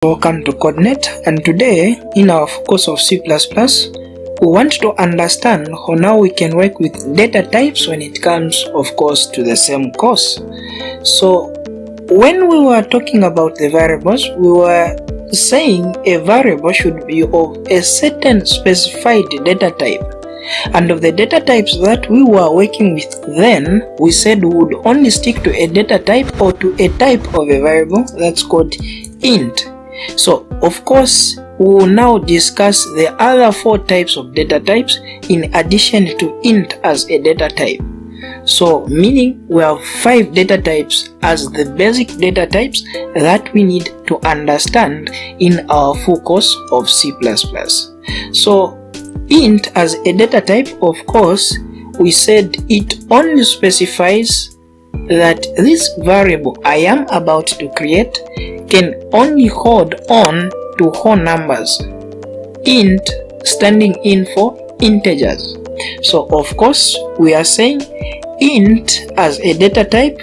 Welcome to CodeNet, and today in our course of C++, we want to understand how now we can work with data types when it comes, of course, to the same course. So when we were talking about the variables, we were saying a variable should be of a certain specified data type. And of the data types that we were working with then, we said we would only stick to a data type or to a type of a variable that's called int. So of course we will now discuss the other 4 types of data types in addition to int as a data type. So meaning we have 5 data types as the basic data types that we need to understand in our full course of C++. So int as a data type, of course, we said it only specifies that this variable I am about to create can only hold on to whole numbers, int standing in for integers. So of course we are saying int as a data type,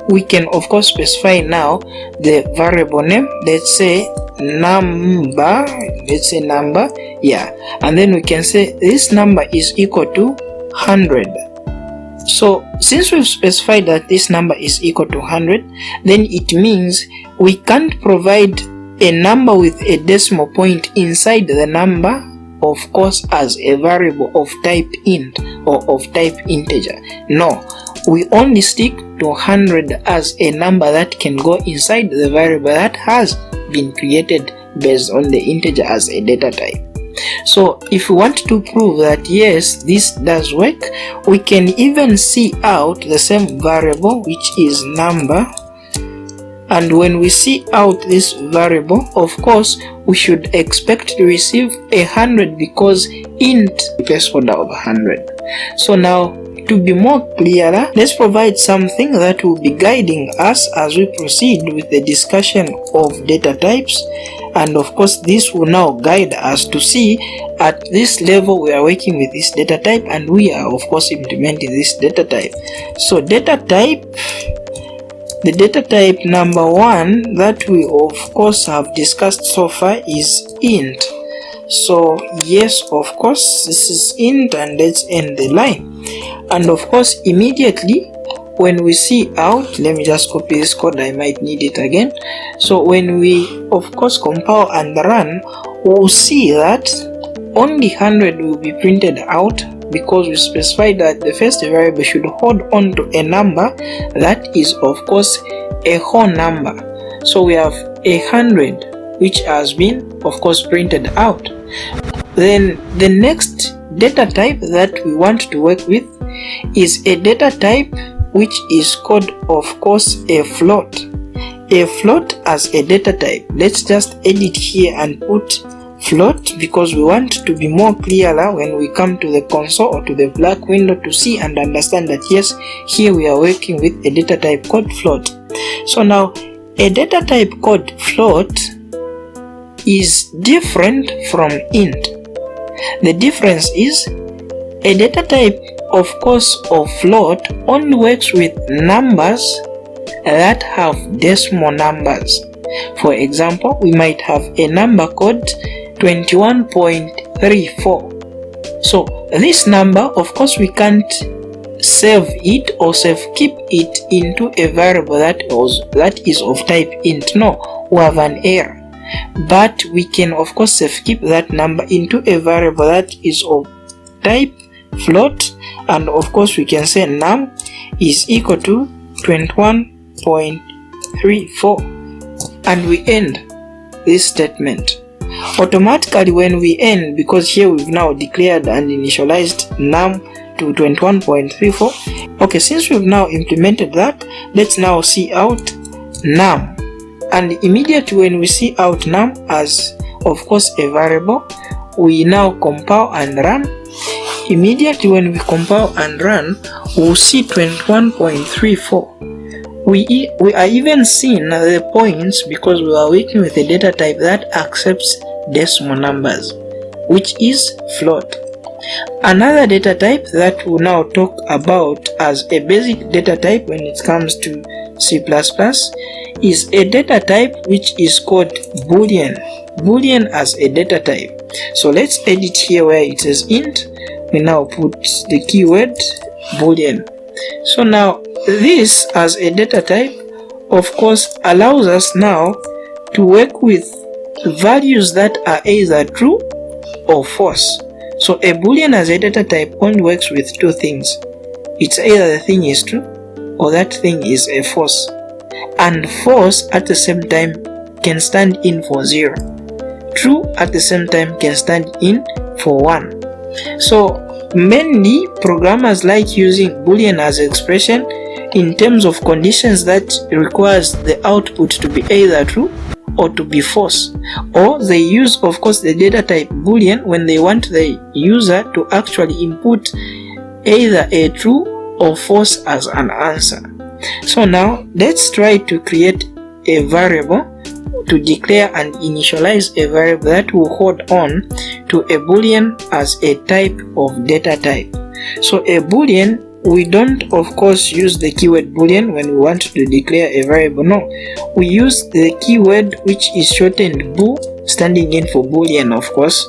we can of course specify now the variable name, let's say number, and then we can say this number is equal to 100. So since we've specified that this number is equal to 100, then it means we can't provide a number with a decimal point inside the number, of course, as a variable of type int or of type integer. No, we only stick to 100 as a number that can go inside the variable that has been created based on the integer as a data type. So if we want to prove that yes, this does work, we can even see out the same variable, which is number, and when we see out this variable, of course we should expect to receive 100 because int is placeholder of 100. So now, to be more clearer, let's provide something that will be guiding us as we proceed with the discussion of data types. And of course this will now guide us to see at this level we are working with this data type and we are of course implementing this data type. So data type, the data type number 1 that we of course have discussed so far is int. So yes, of course this is int, and let's end the line. And of course immediately when we see out, let me just copy this code, I might need it again. So when we of course compile and run, we'll see that only 100 will be printed out because we specified that the first variable should hold on to a number that is of course a whole number. So we have 100 which has been of course printed out. Then the next data type that we want to work with is a data type which is called of course a float. A float as a data type. Let's just edit here and put float because we want to be more clearer when we come to the console or to the black window to see and understand that yes, here we are working with a data type called float. So now a data type called float is different from int. The difference is a data type of course of float only works with numbers that have decimal numbers. For example, we might have a number called 21.34. So this number, of course, we can't save it or keep it into a variable that is of type int. No, we have an error. But we can of course keep that number into a variable that is of type float, and of course we can say num is equal to 21.34, and we end this statement. Automatically when we end, because here we've now declared and initialized num to 21.34. okay, since we've now implemented that, let's now see out num, and immediately when we see out num as of course a variable, we now compile and run. Immediately when we compile and run, we'll see 21.34. We are even seeing the points because we are working with a data type that accepts decimal numbers, which is float. Another data type that we'll now talk about as a basic data type when it comes to C++ is a data type which is called Boolean. Boolean as a data type. So let's edit here where it says int. We now put the keyword Boolean. So now this as a data type, of course, allows us now to work with values that are either true or false. So a Boolean as a data type only works with two things. It's either the thing is true or that thing is a false. And false at the same time can stand in for 0. True at the same time can stand in for 1. So mainly programmers like using Boolean as an expression in terms of conditions that requires the output to be either true or to be false, or they use of course the data type Boolean when they want the user to actually input either a true or false as an answer. So now let's try to create a variable to declare and initialize a variable that will hold on to a Boolean as a type of data type. So a Boolean, we don't of course use the keyword Boolean when we want to declare a variable. No, we use the keyword which is shortened bool, standing in for Boolean of course.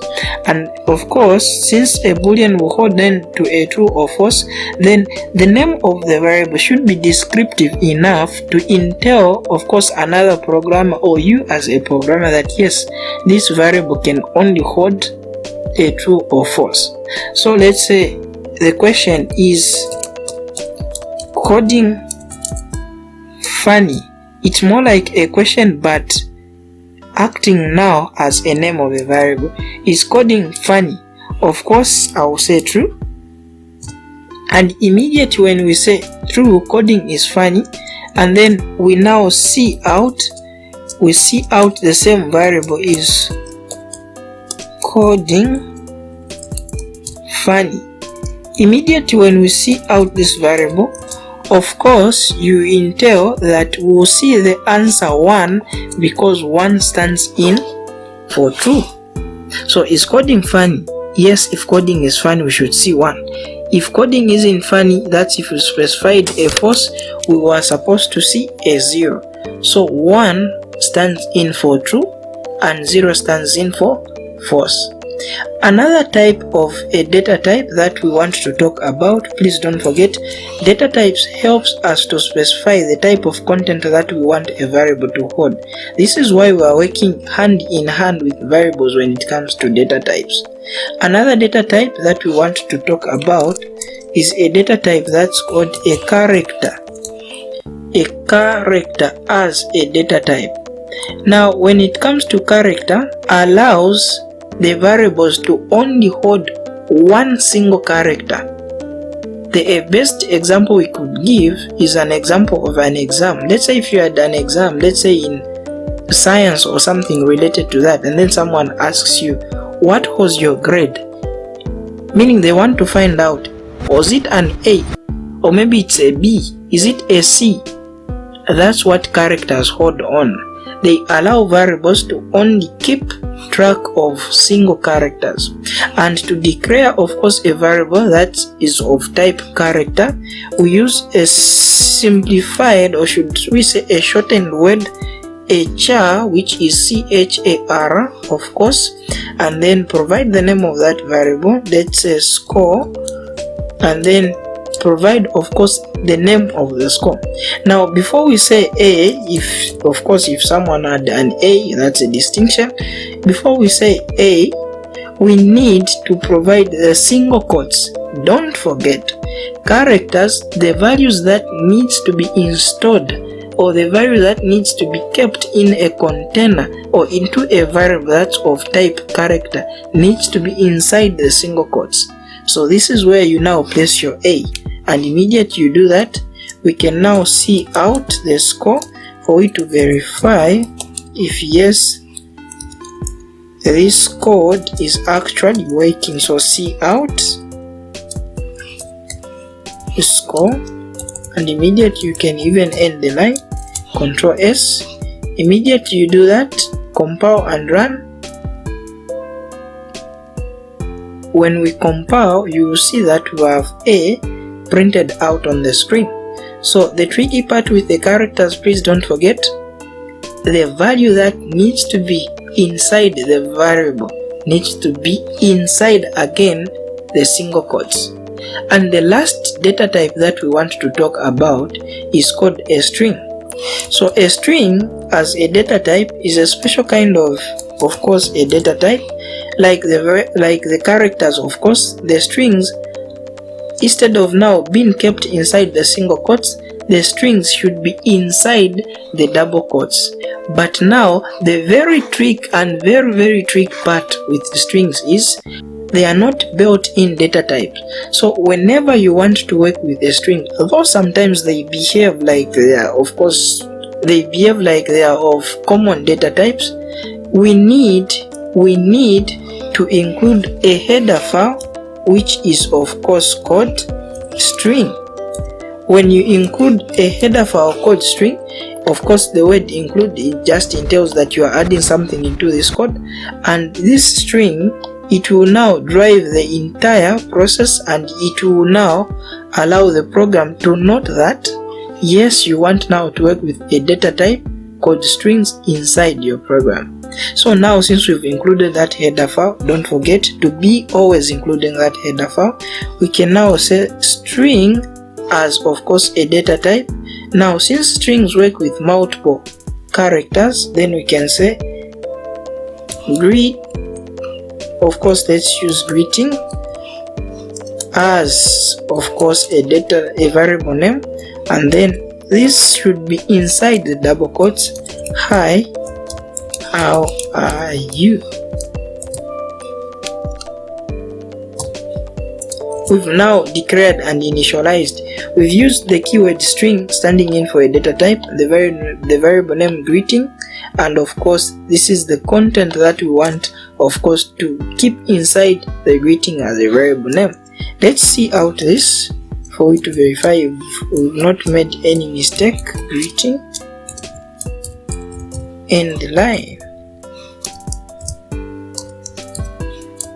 And of course, since a Boolean will hold on to a true or false, then the name of the variable should be descriptive enough to entail of course another programmer or you as a programmer that yes, this variable can only hold a true or false. So let's say the question is coding funny. It's more like a question but acting now as a name of a variable. Is coding funny? Of course I will say true, and immediately when we say true, coding is funny, and then we now see out the same variable is coding funny. Immediately when we see out this variable, of course you entail that we will see the answer 1 because 1 stands in for true. So is coding funny? Yes, if coding is funny we should see 1. If coding isn't funny, that's if you specified a false, we were supposed to see a 0. So 1 stands in for true and 0 stands in for false. Another type of a data type that we want to talk about, please don't forget, data types helps us to specify the type of content that we want a variable to hold. This is why we are working hand in hand with variables when it comes to data types. Another data type that we want to talk about is a data type that's called a character. A character as a data type. Now when it comes to character, allows the variables to only hold one single character. The best example we could give is an example of an exam. Let's say if you had an exam, let's say in science or something related to that, and then someone asks you, what was your grade? Meaning they want to find out, was it an A? Or maybe it's a B? Is it a C? That's what characters hold on. They allow variables to only keep track of single characters, and to declare of course a variable that is of type character, we use a simplified, or should we say a shortened word, a char, which is char of course, and then provide the name of that variable, let's say score, and then provide of course the name of the score. Now before we say A, if of course if someone had an A, that's a distinction. Before we say A, we need to provide the single quotes. Don't forget, characters, the values that needs to be installed, or the value that needs to be kept in a container or into a variable that's of type character, needs to be inside the single quotes. So this is where you now place your A, and immediately you do that, we can now see out the score for we to verify if yes, this code is actually working. So see out the score, and immediately you can even end the line, Ctrl S. Immediately you do that, compile and run. When we compile, you will see that we have A printed out on the screen. So the tricky part with the characters, please don't forget, the value that needs to be inside the variable needs to be inside again the single quotes. And the last data type that we want to talk about is called a string. So a string as a data type is a special kind of course, a data type. Like the characters, of course, the strings, instead of now being kept inside the single quotes, the strings should be inside the double quotes. But now the very tricky part with the strings is they are not built-in data types. So whenever you want to work with a string, although sometimes they behave like they are, of course, they behave like they are of common data types, we need to include a header file which is of course called string. When you include a header file called string, of course the word include, it just entails that you are adding something into this code, and this string, it will now drive the entire process, and it will now allow the program to note that yes, you want now to work with a data type called strings inside your program. So now, since we've included that header file, don't forget to be always including that header file. We can now say string as of course a data type. Now since strings work with multiple characters, then we can say greet, of course let's use greeting as of course a variable name, and then this should be inside the double quotes. Hi, how are you? We've now declared and initialized. We've used the keyword string standing in for a data type, the variable name greeting, and of course this is the content that we want, of course, to keep inside the greeting as a variable name. Let's see out this for we to verify we've not made any mistake. Greeting and line.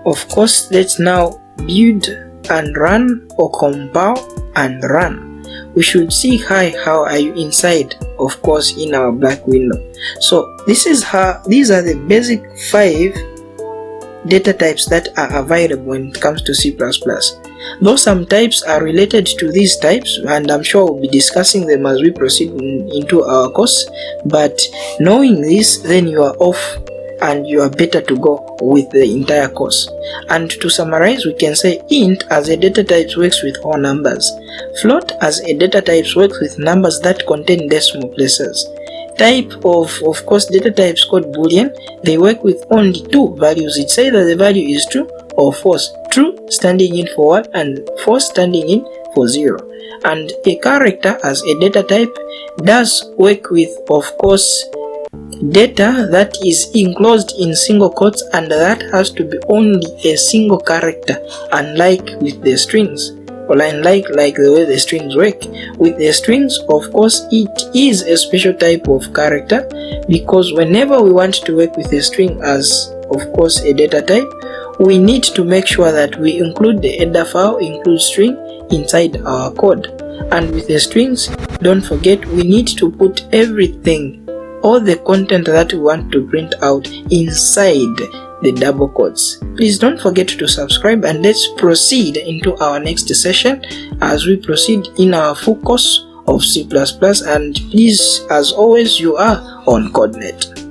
Of course, let's now build and run, or compile and run. We should see hi, how are you inside, of course, in our black window. So these are the basic 5 data types that are available when it comes to C++. Though some types are related to these types, and I'm sure we'll be discussing them as we proceed into our course, but knowing this, then you are off and you are better to go with the entire course. And to summarize, we can say int as a data type works with whole numbers. Float as a data type works with numbers that contain decimal places. Type of course data types called Boolean, they work with only 2 values. It's either the value is true or false. True standing in for 1 and false standing in for 0. And a character as a data type does work with, of course, data that is enclosed in single quotes, and that has to be only a single character, unlike with the strings, or unlike the way the strings work. With the strings, of course, it is a special type of character, because whenever we want to work with a string as, of course, a data type, we need to make sure that we include the header file, include string inside our code. And with the strings, don't forget, we need to put everything, all the content that we want to print out, inside the double quotes. Please don't forget to subscribe, and let's proceed into our next session as we proceed in our full course of C++. And please, as always, you are on CodeNet.